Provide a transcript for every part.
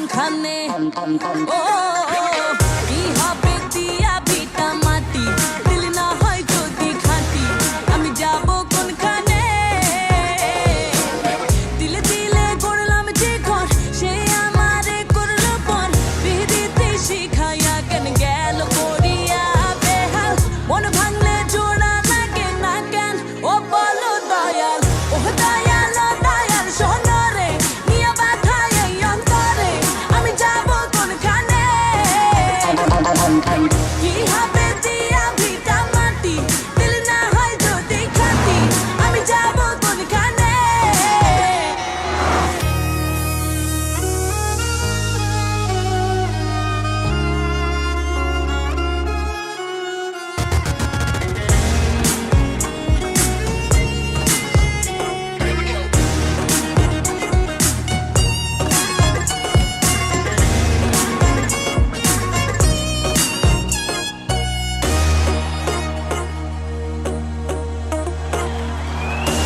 কোনখানে ও কি হবে দিয়া ভিটা মাটি দিল না হয় যদি খাঁটি আমি যাব কোনখানে দিলে দিলে করলাম যে ঘর সে আমারে করলো পর বিদিতে শিখাইয়া কেন গেল করিয়া বেহাল মন ভাঙলে জোড়া লাগে না কেন ও বলো দয়াল ও দয়াল ও দয়াল সোনরে নিয়ে ব্যথায় এই অন্তরে আমি যাব কোনখানে কি হবে দিয়া ভিটা মাটি দিল না হয় যদি খাঁটি আমি যাব কোনখানে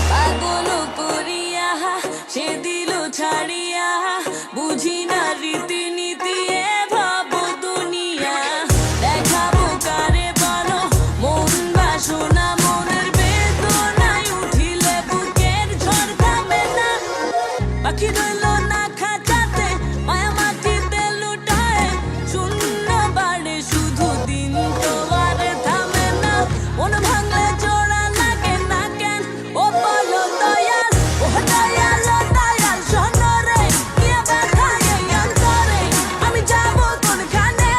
পাগল করিয়া সে দিল ছাড়িয়া বুঝি না রীতিনীতি এ ভাব দুনিয়া দেখাবো কারে বলো মন বাসনা মনের বেদনায় উঠিলে বুকের ঝড় থামে না পাখি রইল না খাঁচাতে মায়া মাটিতে লুটায় শূন্য বাড়ে শুধু দিন তো আর থামে না মন ভাঙলে জোড়া লাগে না কেন ও বলো দয়াল ও দয়াল ও দয়াল সোনরে নিয়ে ব্যথায় এই অন্তরে আমি যাব কোনখানে